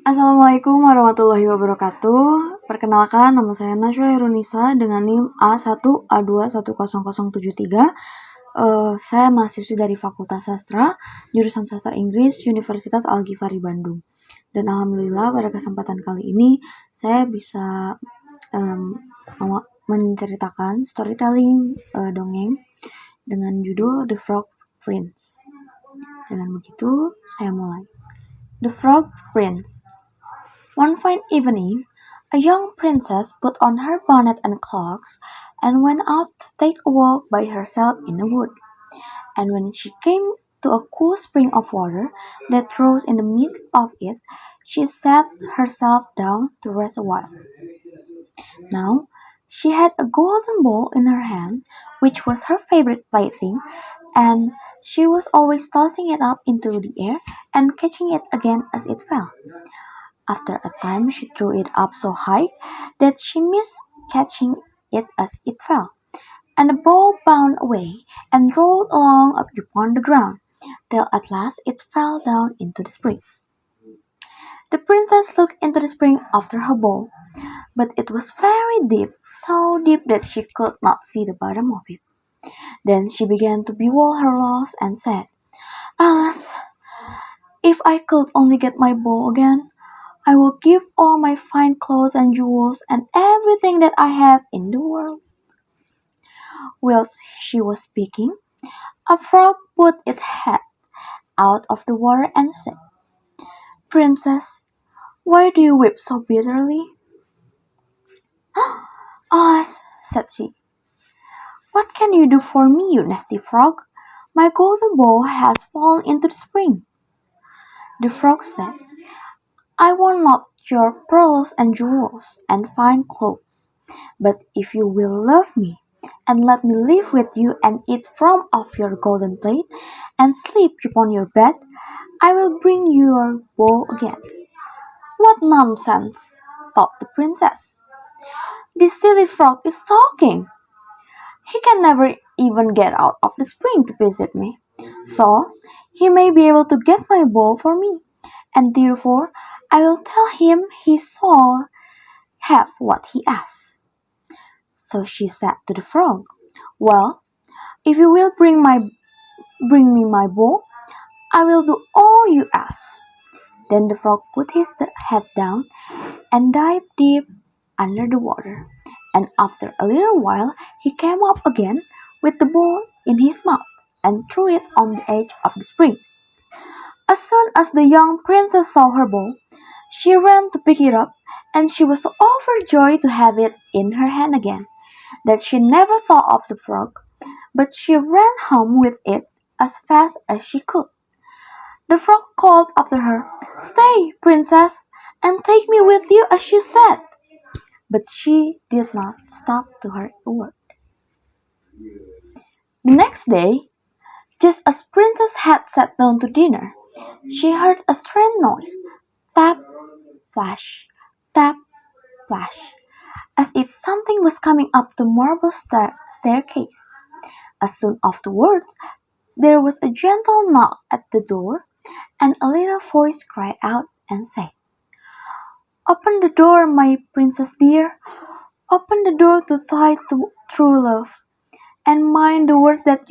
Assalamualaikum warahmatullahi wabarakatuh. Perkenalkan, nama saya Nasywa Khoirunnisa dengan NIM A1A2100073. Saya mahasiswi dari Fakultas Sastra, jurusan Sastra Inggris, Universitas Al-Ghifari Bandung. Dan alhamdulillah pada kesempatan kali ini saya bisa menceritakan storytelling dongeng dengan judul The Frog Prince. Dengan begitu, saya mulai. The Frog Prince. One fine evening, a young princess put on her bonnet and cloaks and went out to take a walk by herself in a wood. And when she came to a cool spring of water that rose in the midst of it, she sat herself down to rest a while. Now, she had a golden ball in her hand, which was her favorite plaything, and she was always tossing it up into the air and catching it again as it fell. After a time she threw it up so high that she missed catching it as it fell, and the ball bounced away and rolled along upon the ground, till at last it fell down into the spring. The princess looked into the spring after her ball, but it was very deep, so deep that she could not see the bottom of it. Then she began to bewail her loss and said, "Alas, if I could only get my ball again, I will give all my fine clothes and jewels and everything that I have in the world." Whilst she was speaking, a frog put its head out of the water and said, "Princess, why do you weep so bitterly?" "Alas," said she, "what can you do for me, you nasty frog? My golden ball has fallen into the spring." The frog said, "I want not your pearls and jewels and fine clothes, but if you will love me, and let me live with you and eat from off your golden plate, and sleep upon your bed, I will bring you your bowl again." "What nonsense!" thought the princess. "This silly frog is talking. He can never even get out of the spring to visit me, so he may be able to get my bowl for me, and therefore I will tell him he shall have what he asks." So she said to the frog, "Well, if you will bring me my bowl, I will do all you ask." Then the frog put his head down and dived deep under the water, and after a little while he came up again with the bowl in his mouth and threw it on the edge of the spring. As soon as the young princess saw her bowl, she ran to pick it up, and she was so overjoyed to have it in her hand again that she never thought of the frog, but she ran home with it as fast as she could. The frog called after her, "Stay, princess, and take me with you as you said." But she did not stop to hear a word. The next day, just as Princess had sat down to dinner, she heard a strange noise, tap, flash, tap, flash, as if something was coming up the marble staircase. As soon afterwards, there was a gentle knock at the door, and a little voice cried out and said, "Open the door, my princess dear, open the door to thy true love, and mind the words that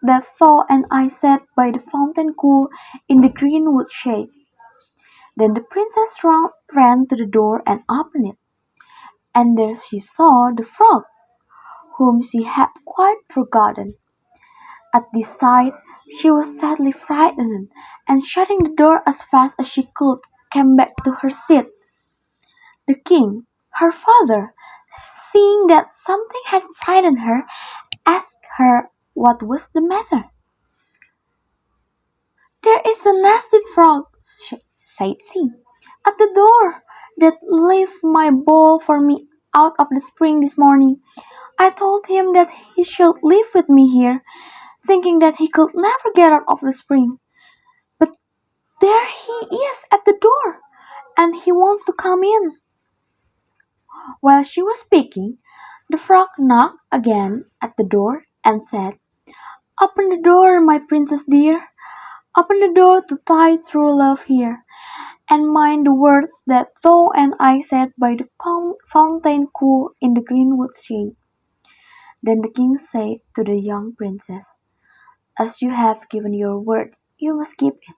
thou and I said by the fountain cool in the greenwood shade." Then the princess ran to the door and opened it, and there she saw the frog, whom she had quite forgotten. At this sight she was sadly frightened, and shutting the door as fast as she could, came back to her seat. The king, her father, seeing that something had frightened her, asked her what was the matter. "There is a nasty frog," said she, "at the door, that left my bowl for me out of the spring this morning. I told him that he should live with me here, thinking that he could never get out of the spring. But there he is at the door, and he wants to come in." While she was speaking, the frog knocked again at the door and said, "Open the door, my princess dear, open the door to thy true love here, and mind the words that thou and I said by the fountain cool in the greenwood shade. Then the king said to the young princess, as you have given your word, you must keep it.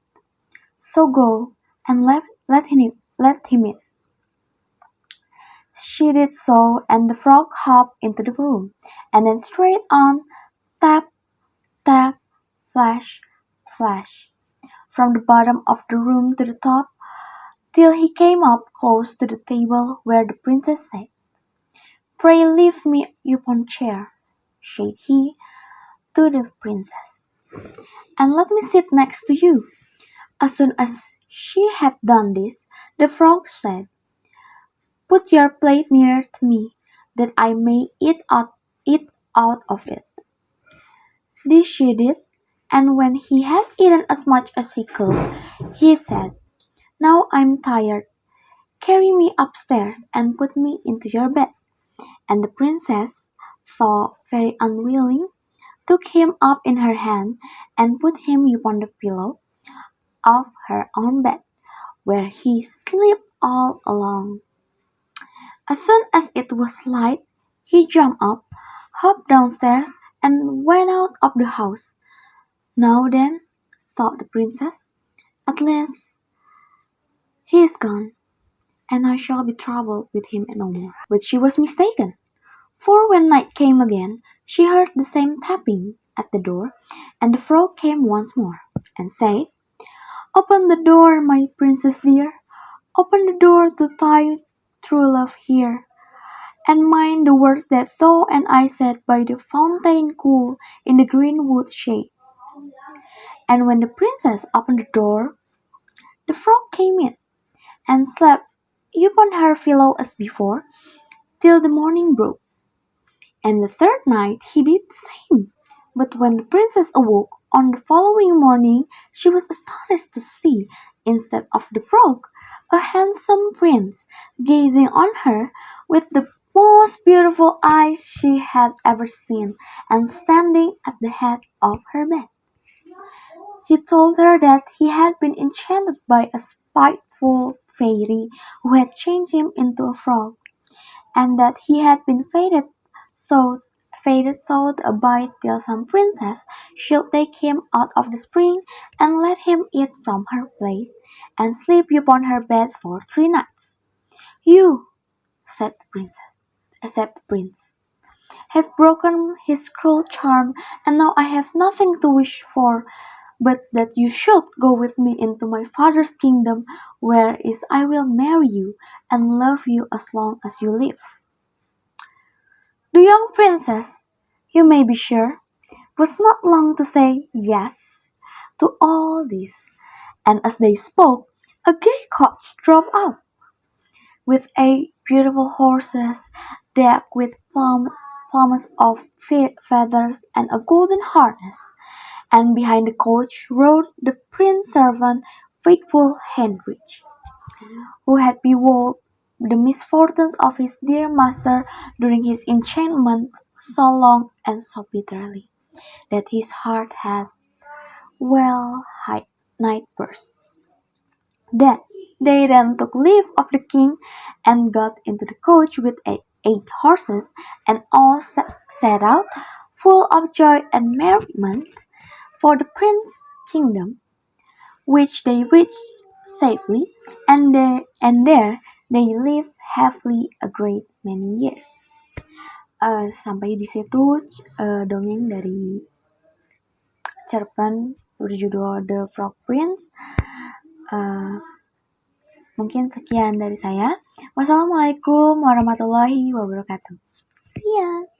So go and let him in. She did so, and the frog hopped into the room, and then straight on, tap, tap, flash, flash, from the bottom of the room to the top, till he came up close to the table where the princess sat. Pray leave me upon chair, said he to the princess, and let me sit next to you. As soon as she had done this, the frog said, put your plate nearer to me, that I may eat out of it. This she did, and when he had eaten as much as he could, he said, now I'm tired. Carry me upstairs and put me into your bed. And the princess, though very unwilling, took him up in her hand and put him upon the pillow of her own bed, where he slept all along. As soon as it was light, he jumped up, hopped downstairs, and went out of the house. Now then, thought the princess, at last he is gone, and I shall be troubled with him no more. But she was mistaken, for when night came again, she heard the same tapping at the door, and the frog came once more, and said, open the door, my princess dear, open the door to thy true love here, and mind the words that thou and I said by the fountain cool in the greenwood shade. And when the princess opened the door, the frog came in, and slept upon her pillow as before, till the morning broke. And the third night he did the same. But when the princess awoke on the following morning, she was astonished to see, instead of the frog, a handsome prince gazing on her with the most beautiful eyes she had ever seen, and standing at the head of her bed. He told her that he had been enchanted by a spiteful fairy who had changed him into a frog, and that he had been fated so to abide till some princess should take him out of the spring and let him eat from her plate, and sleep upon her bed for 3 nights. You, said the prince, have broken his cruel charm, and now I have nothing to wish for but that you should go with me into my father's kingdom, where is I will marry you and love you as long as you live. The young princess, you may be sure, was not long to say yes to all this, and as they spoke, a gay coach drove up, with 8 beautiful horses, decked with plumes of feathers and a golden harness, and behind the coach rode the prince's servant, faithful Heinrich, who had bewailed the misfortunes of his dear master during his enchantment so long and so bitterly, that his heart had well-nigh burst. They then took leave of the king, and got into the coach with 8 horses, and all set out, full of joy and merriment, for the prince's kingdom, which they reached safely, and there they lived happily a great many years. Sampai di situ dongeng dari cerpen berjudul The Frog Prince. Eh, Mungkin sekian dari saya. Wassalamualaikum warahmatullahi wabarakatuh. See ya.